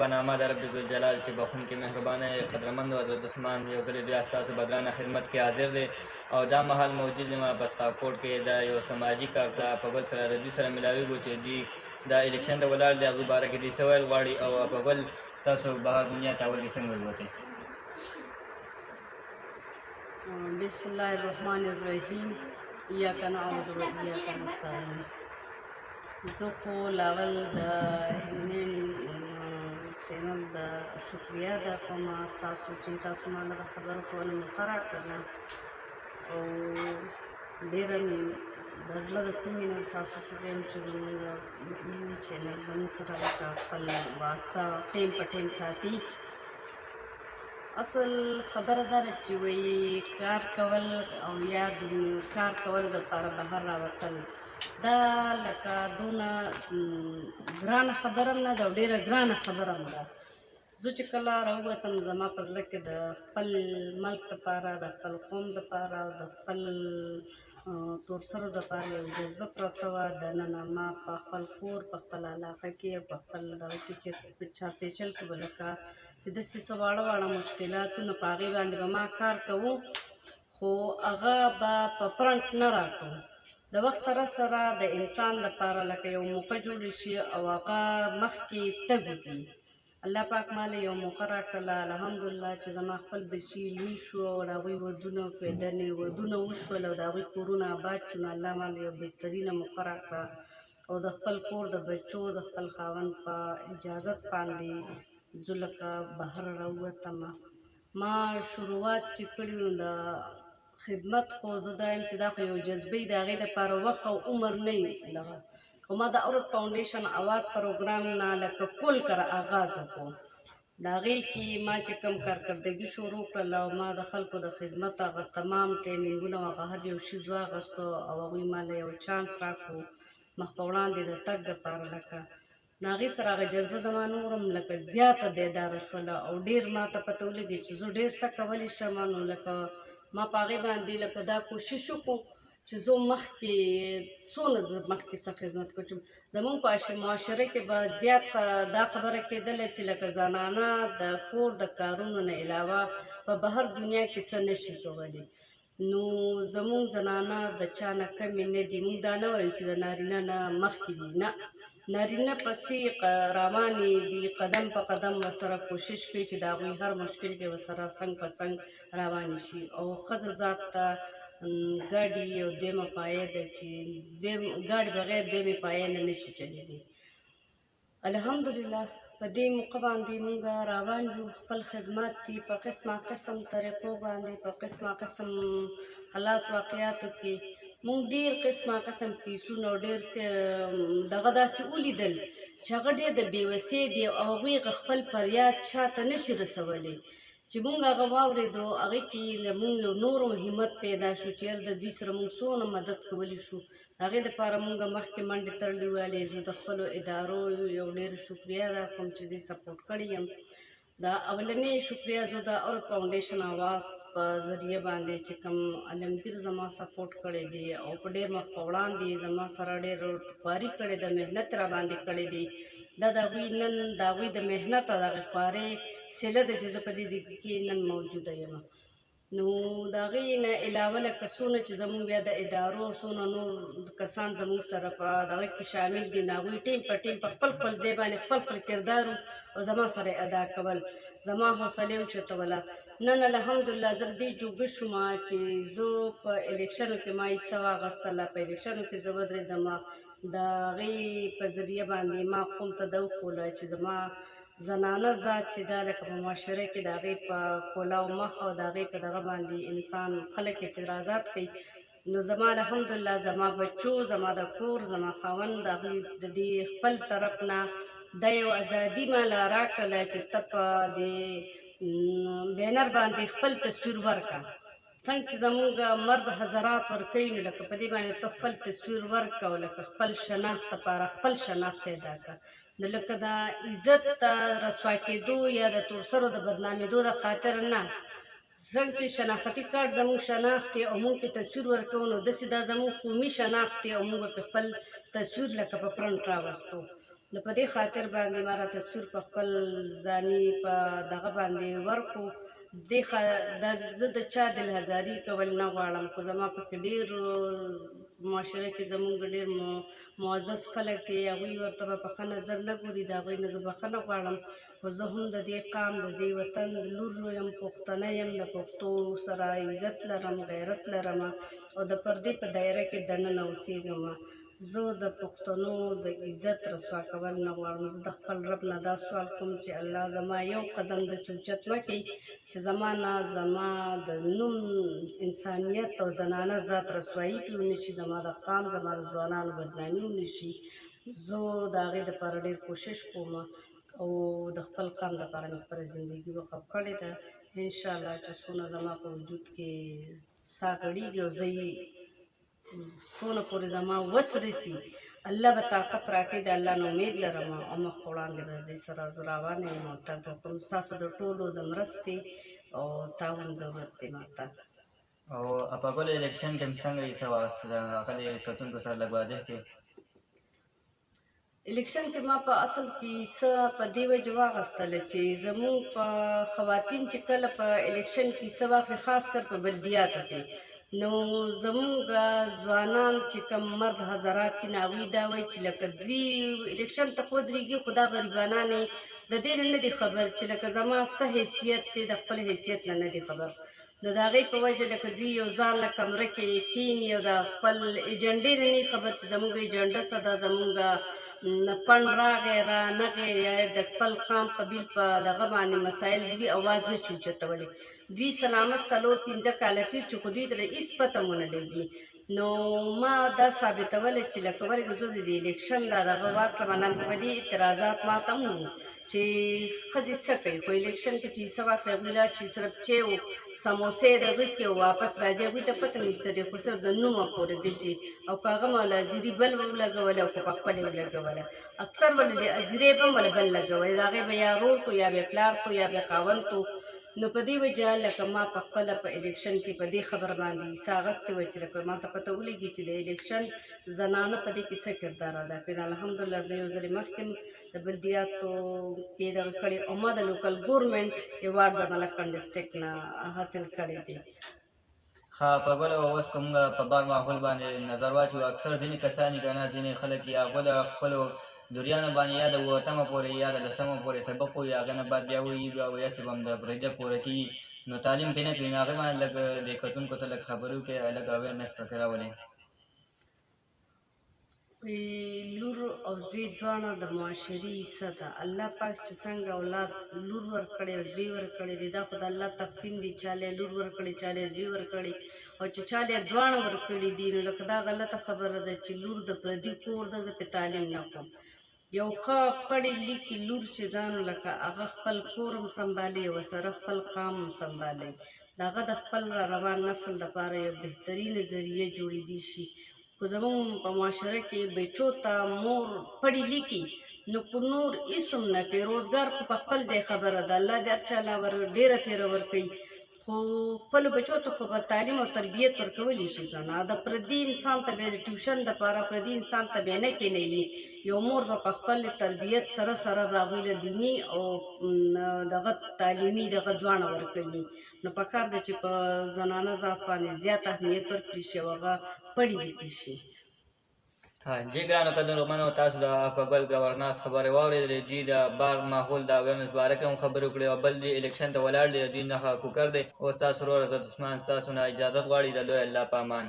په نامه د رب ذوالجلال چې بخښونکی مهربانه قدرمند او عزتمند یو ځل بیا ستاسو بدرانه خدمت کې حاضر دی او دا مهال موجود یم په سقاکوټ کې د یو سماجي کارکړه په ګل سره د دوی سره ملاویږو چې دوی دا الیکشن ته ولاړ دی هغوی باره کې دوی څه ویل غواړي او په ګل تاسو بهر دنیا ته ولې څنګه ووتئ؟ بسم الله الرحمن الرحیم. ایاک نعبد و ایاک نستعین. زه خو لاول د هینین چینل د شکریه ادا کوم تاسو چې تاسو ماته د خبرو کولو موقع راکړله او ډېره مې د زړه د کومې نه تاسو شکر چې زموږ د چینل زموږ سره لکه خپل واسطه ټیم په ټیم ساتي. اصل خبره دا ده چې وایي کار کول او یا د کار کولو دپاره بهر راوتل دا لکه دونه ګرانه خبره هم نه ده او ډېره ګرانه خبره هم ده. زه چې کله راووتم زما په زړه کې د خپل ملک دپاره د خپل قوم دپاره او د خپل تورسرو دپاره یو جذبه پرته وه. دننه ما په خپل کور په خپل علاقه کې او په خپل دغه کې چې په چاپېچل کې به لکه چې داسې څه واړه واړه مشکلاتونه په هغې باندې به ما کار کوو خو هغه به په فرنټ نه راتو. د وخت سره سره د انسان دپاره لکه یو موقع جوړه شي او هغه مخکې تګ وکړي. الله پاک ماله یو موقع راکړله الحمدلله چې زما خپل بچي لوی شو او د هغوی ودونه پیدنې ودونه وشول او د هغوی کورونه آباد شو. نو الله ماله یو بهترینه موقع راکړه او د خپل کور د بچو د خپل خاوند په اجازت باندې زه لکه بهر راووتمه. ما شروعات چې کړي نو د خدمت خو زه دا یم چې دا خو یو جذبه د هغې دپاره وخت او عمر نه وي دغه خو ما د عورت فاونډیشن اواز پروګرام نه لکه کل کره آغاز وکړو. د هغې کې ما چې کوم کارکردګي شروع کړله او ما د خلکو د خدمت هغه تمام ټرینینګونه هغه هر یو شیز واخیستو او هغوی ماله یو چانس راکړو مخ په وړاندې د تګ دپاره. لکه د هغې سره هغه جذبه زما نورم لکه زیاته بیداره شوله او ډېر ما ته پته ولګي چې زه ډېر څه کولی شم. نو لکه ما په هغې باندې لکه دا کوشش وکړو چې زه مخکې څونه زه مخکې څه خدمت کوم. زمونږ په معاشره کې به زیات دا خبره کېدله چې لکه زنانه د کور د کارونو نه علاوه په بهر دنیا کې څه نشي کولی. نو زمونږ زنانه د چا نه کمې نه دي. موږ دا نه وایو چې د نارینه نه مخکې دي، نه، نارینه پسې روانې دي قدم په قدم ورسره کوشش کوي چې د هغوی هر مشکل کې ورسره څنګ په څنګ روانې شي. او ښځه ذات ته ګاډي یو دویمه پایه ده چې ګاډي بغیر دویمې پایې نه نشي چلېدی. الحمدلله په دې موقع باندې موږ روان یو. خپل خدمات دي په قسمه قسم طریقو باندې په قسمه قسم حالات واقعاتو کې موږ ډېر قسمه قسم کیسونه او ډېر دغه داسې ولیدل چې هغه ډېر د بېوسۍ دي او هغوی خپل فریاد چا ته نشي رسولی. چې مونږ هغه واورېدو هغې کې زمونږ یو نورو همت پیدا شو چې یاره د دوی سره مونږ څونه مدد کولی شو. د هغې دپاره مونږ مخکې منډې تړلې ویلې. زه د خپلو ادارو یو ډېر شکریه ادا کوم چې دوی سپورټ کړی یم. دا اولنۍ شکریه زه د عورت فاونډیشن اواز په ذریعه باندې چې کوم علمگیر زما سپورټ کړی دی او په ډېر مخ په وړاندې زما سره ډېر خواري کړې ده، محنت را باندې کړی دی. دا د هغوی نن د هغوی د محنت او د هغې خوارۍ سیله ده چې زه په دې ځای کې نن موجوده یم. نو د هغې نه علاوه لکه څونه چې زمونږ بیا د ادارو څونه نور کسان زمونږ سره په دغه کې شامل دي نو هغوی ټیم په ټیم په خپل خپل ځای باندې خپل خپل کردار او زما سره ادا کول. زما حوصلې اوچتوله. نن الحمدلله زه دې جوګه شومه چې زه په الیکشنو کې ما حصه واخیستله. په الیکشنو کې زه ودرېدمه. د هغې په ذریعه باندې ما قوم ته دا وښوله چې زما زنانه ذات چې دا لکه په معاشره کې د هغې په کولاو مخ او د هغې په دغه باندې انسان خلک اعتراضات کوي. نو زما الحمدلله زما بچو زما د کور زما خاوند د هغوی د دې خپل طرف نه دا یو ازادي ماله راکړله چې ته په دې بینر باندې خپل تصویر ورکړه. څنګه چې زمونږ مرد حضرات ورکوي نو لکه په دې باندې ته خپل تصویر ورکړه او لکه خپل شناخت دپاره خپل شناخت پیدا کړه. نو لکه د عزت ته رسوا کېدو یا د تورسرو د بدنامېدو د خاطر نه څنګه چې شناختي کارت زموږ شناخت دی او موږ پې تصویر ورکوو نو داسې دا زموږ قومي شناخت دی او موږ به خپل تصویر لکه په فرنټ راوستو. نو په دې خاطر باندې ما دا تصویر په خپل ځاني په دغه باندې ورکړو. دا زه د چا دلهزاري کول نه غواړم، خو زما پکې ډېر معاشره کې زمونږ ډېر معزز خلک دي، هغوی ورته به په ښه نظر نه ګوري، د هغوی نه زه بښنه غواړم. خو زه هم د دې قام د دې وطن لور یم، پښتنه یم، د پښتو سره عزت لرم، غیرت لرم او د پردې په دایره کې دننه اوسېږم. زه د پښتنو د عزت رسوا کول نه غواړم. زه د خپل رب نه دا سوال کوم چې الله زما یو قدم داسې اوچت مه کړي چې زما نه زما د نوم انسانیت او زنانه ذات رسوایي پرې ونه شي، زما د قام زما د ځوانانو بدنامي ونه شي. زه د هغې دپاره ډېر کوشش کوم او د خپل قام دپاره مې خپله زندګي وقف کړې ده. انشاءالله چې څونه زما په وجود کې ساه غړېږي او زه یې څونه پورې زما وس رسي، الله به طاقت راکړي، د الله نه امید لرم او مخ په وړاندې به دې سره زه روانه یم او تګ به کوم. ستاسو د ټولو د مرستې او تعاون ضرورت دی ماته. او اپاګل الیکشن کې څنګه یې څه واغسته ده هغه کتونکو سره لږ واضح کړي. الیکشن کې ما په اصل کې څه په دې وجه واغستله چې زمونږ په خواتین چې کله په الیکشن کې څه واخلي، خاص کر په بلدیاتو کې، نو زمونږ ځوانان چې کوم مرد حضرات دي نو هغوی دا وایي چې لکه دوی الیکشن ته ودرېږي، خو دا غریبانان یې د دې نه دي خبر چې لکه زما څه حیثیت دی، د خپل حیثیت نه دي خبر. نو د هغې په وجه لکه دوی یو ځان له کمره کې کښېني او د خپل ایجنډې نه نه خبر چې زمونږ ایجنډه څه ده، زمونږ پڼ راغی را نغی، یا د خپل قام قبیل په دغه باندې مسایل دوی اواز نه شي اوچتولی. دوی سلامت 4-5 کاله تېر چې خو دوی ته هېڅ پته ونه لګي. نو ما دا ثابتولی چې لکه ولې زه د الیکشن دا دغه واکړم، حالانکې په دې اعتراضات ما ته هم وو چې ښځې څه کوي، خو الیکشن کې چې څه واکړي هغوی لاړ شي صرف چای و سموسې دغه کې واپس راځي، هغوی ته پته نشته دی، خو صرف د نومه پورې دی چې او که هغه مولا زیري بل ولګولی او که په خپل یې ولګولی، اکثر ولې زیرې به هم ول بل لګولی، د هغې به یا رور تو یا به پلار تو یا به خاوند تو. نو په دې وجه لکه ما په خپله په الیکشن کې په دې خبر باندې حصه اخیستې وه چې لکه ما ته پته ولګي چې د الیکشن زنانه په دې کې څه کردار ادا کوي. الحمدلله زه یو ځلې مخکې د بلدیاتو کې دغه کړې او ما د لوکل ګورنمنټ ایوارډ د ملکن ډسټرکټ نه حاصل کړی دی. ښه په بله اوس که موږ په بار ماحول باندې نظر واچو، اکثر ځینې کسان یې که نه ځینې خلک یې هغه د خپلو دوریانو باندې یا د 8مه پورې یا د 10مه پورې سبق وایي، هغه نه بعد بیا وایي بیا هسې به هم د برېده پوره کېږي، نو تعلیم پرې نه کوي. نو هغې باندې لږ د کتونکو ته لږ خبرې وکړئ، لږ اویرنس پکې راولئ. لور او زوی دواړه د معاشرې حصه ده. الله پاک چې څنګه اولاد لور ورکړی او زوی ورکړی دی، دا خو د الله تقسیم دی، چاله لور ورکړی چاله زوی ورکړی، او چې چاله دواړه ورکړي دي نو لکه دا غلطه خبره ده چې لور د پردي کور ده زه پې تعلیم نه کوم. یو ښه پړې لیکي لور چې ده نو لکه هغه خپل کور هم سنبالي او سره خپل قام هم سنبالي، د هغه د خپل را روان نسل دپاره یو بهترینه ذریعه جوړېدی شي. خو زمونږ په معاشره کې بچو ته مور پړې لیکي نو په نور هېڅ هم نه کوي، روزګار خو په خپل ځای خبره ده، الله دې هر چا لا ډېره تېره ورکوي، خو خپلو بچو ته خو به تعلیم او تربیت ورکولی شي که نه. د پردي انسان ته بیا د ټیوشن دپاره پردي انسان ته بیا نه کښېنوي. یو مور به په خپل تربیت سره سره به هغوی له دیني او دغه تعلیمي دغه دواړه ورکوي. نو پکار ده چې په زنانه ذات باندې زیات اهمیت ورکړي شي او هغه پړې لیکي شي. جی ګرانو قدرمنو، تاسو د اپاګل ګورناس خبرې واورېدلې. دوی د بار ماحول د اویرنس باره کې هم خبرې وکړې او بل دوی الیکشن ته ولاړ دی، دوی نښه کوکر دی. اوس تاسو ورور عزت عثمان ستاسو نه اجازت غواړي. د لوی الله په امان.